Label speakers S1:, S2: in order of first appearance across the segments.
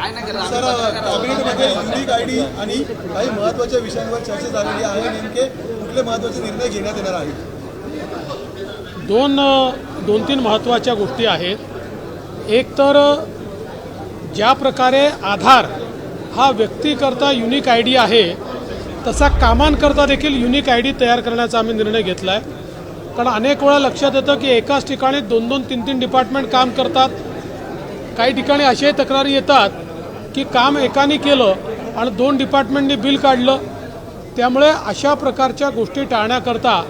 S1: Sir, कॅबिनेटमध्ये unique ID आणि काही महत्त्वाच्या विषयांवर चर्चा झालेली आहे. नेमके कुठले महत्त्वाचे निर्णय घेण्यात येणार आहेत?
S2: दोन तीन महत्त्वाच्या गोष्टी आहेत. एक तर ज्या प्रकारे आधार हा व्यक्तीकरता युनिक आय डी आहे, तसा कामांकरता देखील युनिक आय डी तयार करण्याचा आम्ही निर्णय घेतला आहे. कारण अनेक वेळा लक्षात येतं की एकाच ठिकाणी 2-2, 3-3 डिपार्टमेंट काम करतात. काही ठिकाणी अशाही तक्रारी येतात की काम एकाने केलं आणि 2 डिपार्टमेंटनी बिल काढलं. त्यामुळे अशा प्रकारच्या गोष्टी टाळण्याकरता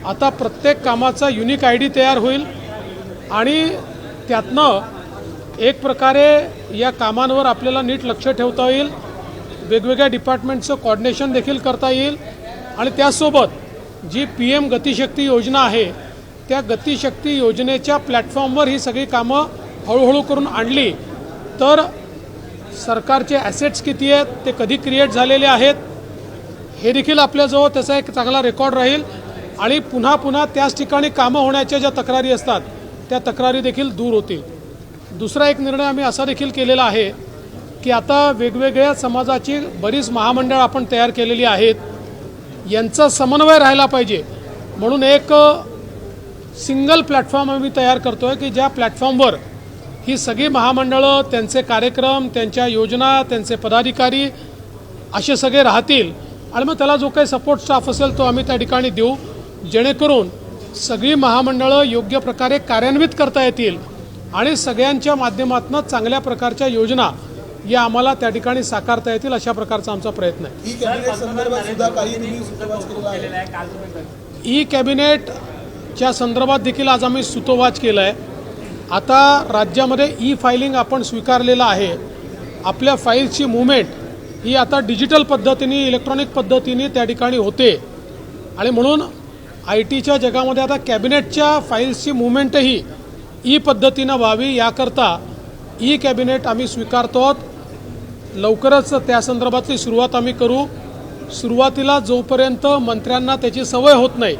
S2: आता प्रत्येक कामाचा युनिक आय डी तयार होईल आणि त्यातनं एक प्रकारे या कामांवर आपल्याला नीट लक्ष ठेवता येईल. वेगवेगळ्या डिपार्टमेंटचं कोऑर्डिनेशन देखील करता येईल आणि त्यासोबत जी PM गतिशक्ती योजना आहे, त्या गतिशक्ती योजनेच्या प्लॅटफॉर्मवर ही सगळी कामं हळूहळू करून आणली तर सरकारचे ॲसेट्स किती आहेत, ते कधी क्रिएट झालेले आहेत, हे देखील आपल्याजवळ त्याचा एक चांगला रेकॉर्ड राहील आणि पुन्हा पुन्हा त्याच ठिकाणी कामं होण्याच्या ज्या तक्रारी असतात त्या तक्रारी देखील दूर होतील. दुसरा एक निर्णय आम्ही असा देखील केलेला आहे की आता वेगवेगळ्या समाजाची बरीच महामंडळ आपण तयार केलेली आहेत. यांचा समन्वय राहायला पाहिजे म्हणून एक सिंगल प्लॅटफॉर्म आम्ही तयार करतो आहे की ज्या प्लॅटफॉर्मवर ही सगळी महामंडळं, त्यांचे कार्यक्रम, त्यांच्या योजना, त्यांचे पदाधिकारी असे सगळे राहतील आणि मग त्याला जो काही सपोर्ट स्टाफ असेल तो आम्ही त्या ठिकाणी देऊ, जेणेकरून सगळी महामंडळं योग्य प्रकारे कार्यान्वित करता येतील आणि सगळ्यांच्या माध्यमातून चांगल्या प्रकारच्या योजना या आम्हाला त्या ठिकाणी साकारता येतील, अशा प्रकारचा आमचा प्रयत्न आहे. ई कॅबिनेटच्या संदर्भात देखील आज आम्ही सूतोवाच केला आहे. आता राज्यामध्ये ई फायलिंग आपण स्वीकारलेलं आहे. आपल्या फाईल्सची मुवमेंट ही आता डिजिटल पद्धतीने, इलेक्ट्रॉनिक पद्धतीने त्या ठिकाणी होते आणि म्हणून IT च्या जगामध्ये आता कॅबिनेटच्या फाईल्सची मुवमेंटही ई पद्धतीनं व्हावी याकरता ई कॅबिनेट आम्ही स्वीकारतो आहोत. लवकरच त्या संदर्भातली सुरुवात आम्ही करू. सुरुवातीला जोपर्यंत मंत्र्यांना त्याची सवय होत नाही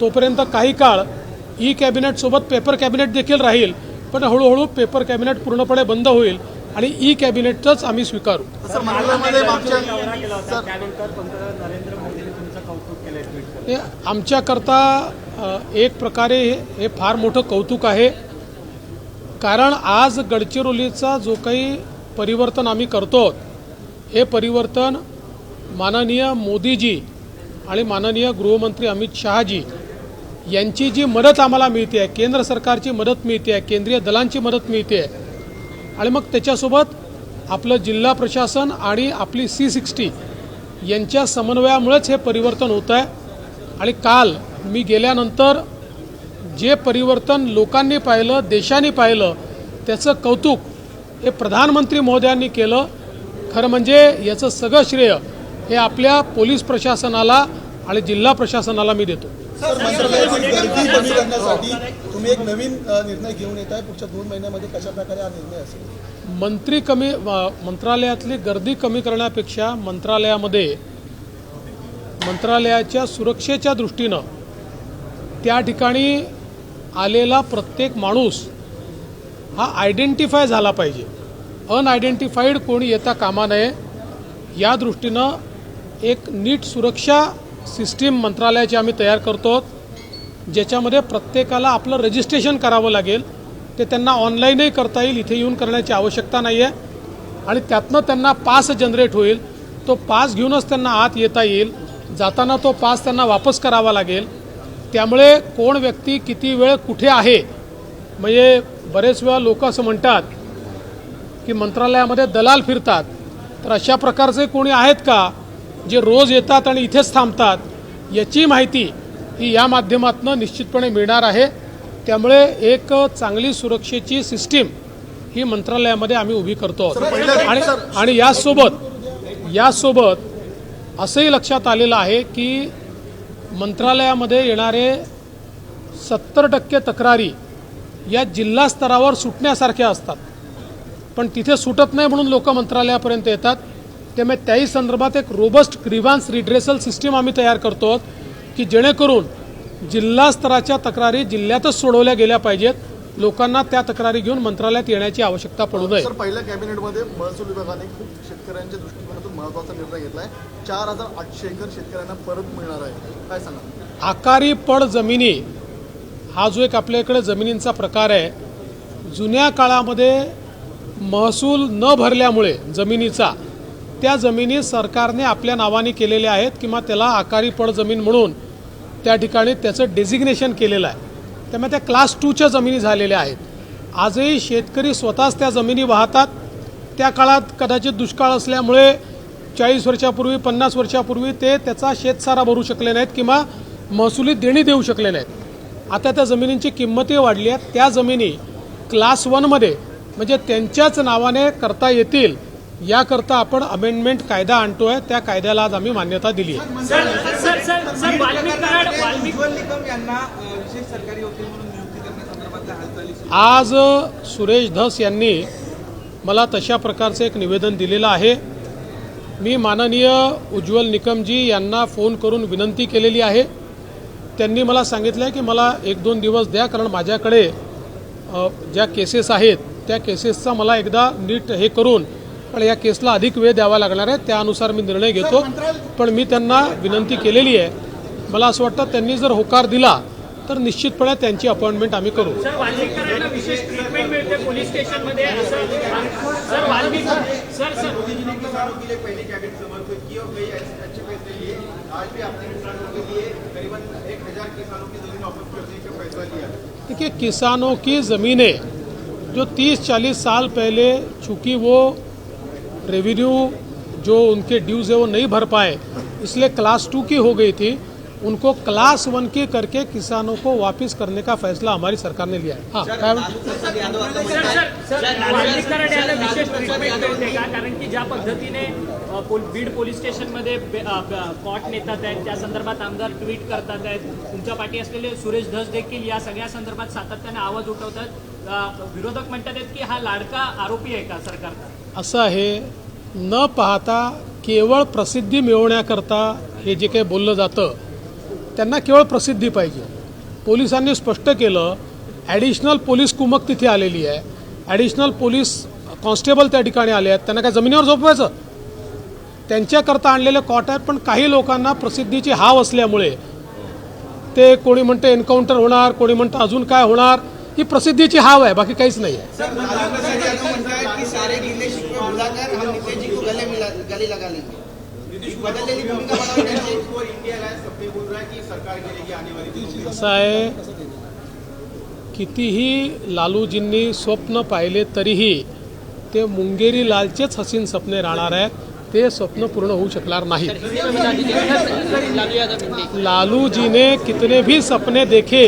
S2: तोपर्यंत काही काळ ई कॅबिनेटसोबत पेपर कॅबिनेट देखील राहील, पण हळूहळू पेपर कॅबिनेट पूर्णपणे बंद होईल आणि ई कॅबिनेटच आम्ही स्वीकारू. आमच्याकरता एक प्रकारे हे फार मोठं कौतुक आहे. कारण आज गडचिरोलीचा जो काही परिवर्तन आम्ही करतो, हे परिवर्तन माननीय मोदीजी आणि माननीय गृहमंत्री अमित शहाजी यांची जी मदत आम्हाला मिळते आहे, केंद्र सरकारची मदत मिळते आहे, केंद्रीय दलांची मदत मिळते आहे आणि मग त्याच्यासोबत आपलं जिल्हा प्रशासन आणि आपली C60 यांच्या समन्वयामुळेच हे परिवर्तन होतं आहे. आणि काल मी गेल्यानंतर जे परिवर्तन लोकांनी पाहिलं, देशाने पाहिलं, त्याचं कौतुक हे प्रधानमंत्री महोदयांनी केलं. खरं म्हणजे याचं सगळं श्रेय हे आपल्या पोलीस प्रशासनाला आणि जिल्हा प्रशासनाला मी देतो.
S1: गर्दी कमी करण्यासाठी तुम्ही एक नवीन निर्णय घेऊन येत आहे. पुढच्या 2 महिन्यामध्ये कशा प्रकारे हा निर्णय असेल?
S2: मंत्रालयातली गर्दी कमी करण्यापेक्षा मंत्रालयाच्या सुरक्षेच्या दृष्टीनं त्या ठिकाणी आलेला प्रत्येक माणूस हा आयडेंटिफाय झाला पाहिजे. अनआयडेंटिफाईड कोणी येता कामा नये या दृष्टीनं एक नीट सुरक्षा सिस्टीम मंत्रालयाची आम्ही तयार करतो, ज्याच्यामध्ये प्रत्येकाला आपलं रजिस्ट्रेशन करावं लागेल. ते त्यांना ऑनलाईनही करता येईल, इथे येऊन करण्याची आवश्यकता नाही आहे आणि त्यातनं त्यांना पास जनरेट होईल. तो पास घेऊनच त्यांना आत येता येईल. जाताना तो पास त्यांना वापस करावा लागेल. त्यामुळे कोण व्यक्ती किती वेळ कुठे आहे, म्हणजे बरेच वेळा लोक असं म्हणतात की मंत्रालयामध्ये दलाल फिरतात, तर अशा प्रकारचे कोणी आहेत का जे रोज येतात आणि इथेच थांबतात, याची माहिती ही या माध्यमातून निश्चितपणे मिळणार आहे. त्यामुळे एक चांगली सुरक्षेची सिस्टीम ही मंत्रालयामध्ये आम्ही उभी करतो. आणि यासोबत असंही लक्षात आलेलं आहे की मंत्रालयामध्ये येणारे 70% तक्रारी या जिल्हा स्तरावर सुटण्यासारख्या असतात, पण तिथे सुटत नाही म्हणून लोक मंत्रालयापर्यंत येतात. त्यामुळे त्याही संदर्भात एक रोबस्ट ग्रीव्हान्स रिड्रेसल सिस्टीम आम्ही तयार करतो की जेणेकरून जिल्हा स्तराच्या तक्रारी जिल्ह्यातच सोडवल्या गेल्या पाहिजेत, लोकांना त्या तक्रारी घेऊन मंत्रालयात येण्याची आवश्यकता पडू नये.
S3: सर, पहिल्या कॅबिनेटमध्ये महसूल विभागाने खूप शेतकऱ्यांच्या दृष्टिकोनातून महत्त्वाचा निर्णय घेतलाय. 4,800 एकर शेतकऱ्यांना परत मिळणार आहे. काय सांगा?
S2: आकारी पड जमिनी हा जो एक आपल्याकडे जमिनींचा प्रकार आहे, जुन्या काळामध्ये महसूल न भरल्यामुळे जमिनीचा त्या जमिनी सरकारने आपल्या नावाने केलेल्या आहेत किंवा त्याला आकारी पड जमीन म्हणून त्या ठिकाणी त्याचं डेझिग्नेशन केलेलं आहे. त्यामुळे त्या क्लास 2च्या जमिनी झालेल्या आहेत. आजही शेतकरी स्वतःच त्या जमिनी वाहतात. त्या काळात कदाचित दुष्काळ असल्यामुळे 40 वर्षापूर्वी 50 वर्षापूर्वी ते त्याचा शेतसारा भरू शकले नाहीत किंवा महसुली देणी देऊ शकले नाहीत. आता त्या जमिनींची किंमतही वाढली आहे. त्या जमिनी क्लास 1मध्ये म्हणजे त्यांच्याच नावाने करता येतील याकरता आपण अमेंडमेंट कायदा आणतोय. त्या कायद्याला आज आम्ही मान्यता दिली आहे. आज सुरेश धस यांनी मला तशा प्रकारचं एक निवेदन दिलेलं आहे. मी माननीय उज्ज्वल निकमजी यांना फोन करून विनंती केलेली आहे. त्यांनी मला सांगितलं आहे की मला 1-2 दिवस द्या, कारण माझ्याकडे ज्या केसेस आहेत त्या केसेसचा मला एकदा नीट हे करून पण या केसला अधिक वेळ द्यावा लागणार आहे. त्यानुसार मी निर्णय घेतो. पण मी त्यांना विनंती केलेली आहे. मला असं वाटतं त्यांनी जर होकार दिला तर निश्चितपणे त्यांची अपॉइंटमेंट आम्ही करू.
S4: विशेष ट्रीटमेंट मिळते पोलीस स्टेशनमध्ये
S2: देखिए, किसानों की ज़मीनें जो 30-40 साल पहले चूँकि वो रेवेन्यू जो उनके ड्यूज़ है वो नहीं भर पाए, इसलिए क्लास 2 की हो गई थी. उनको क्लास 1 की करके किसानों को वापस करने का फैसला हमारी सरकार ने लिया है. हाँ,
S4: विशेष ट्रीटमेंट मिळते का? कारण की ज्या पद्धतीने बीड पोलीस स्टेशनमध्ये कॉट नेतात आहेत, त्या संदर्भात आमदार ट्विट करतात आहेत. तुमच्या पाठी असलेले सुरेश धस देखील या सगळ्या संदर्भात सातत्याने आवाज उठवतात. विरोधक म्हणतात आहेत की हा लाडका आरोपी आहे का सरकारचा?
S2: असं आहे, न पाहता केवळ प्रसिद्धी मिळवण्याकरता हे जे काही बोललं जातं त्यांना केवळ प्रसिद्धी पाहिजे. पोलिसांनी स्पष्ट केलं, ॲडिशनल पोलीस कुमक तिथे आलेली आहे, ॲडिशनल पोलीस कॉन्स्टेबल त्या ठिकाणी आले आहेत. त्यांना काय जमिनीवर झोपवायचं? त्यांच्याकरता आणलेले कॉट आहेत. पण काही लोकांना प्रसिद्धीची हाव असल्यामुळे ते कोणी म्हणतं एन्काउंटर होणार, कोणी म्हणतं अजून काय होणार. ही प्रसिद्धीची हाव आहे, बाकी काहीच नाही आहे. असं आहे, कितीही लालूजींनी स्वप्न पाहिले तरीही ते मुंगेरी लालचेच हसीन सपने राहणार आहेत. ते स्वप्न पूर्ण होऊ शकणार नाही. लालू जी ने कितने भी सपने देखे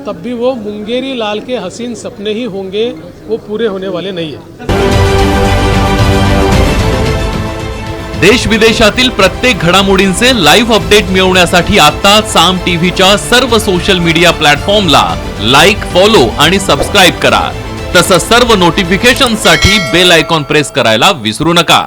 S2: तब भी वो मुंगेरी लाल के हसीन सपने ही होंगे, वो पूरे होने वाले नहीं है.
S5: देश विदेशातील प्रत्येक घडामोडींचे लाईव्ह अपडेट मिळवण्यासाठी आता साम टीव्हीच्या सर्व सोशल मीडिया प्लॅटफॉर्मला लाईक, फॉलो आणि सबस्क्राईब करा. तसंच सर्व नोटिफिकेशनसाठी बेल आयकॉन प्रेस करायला विसरू नका.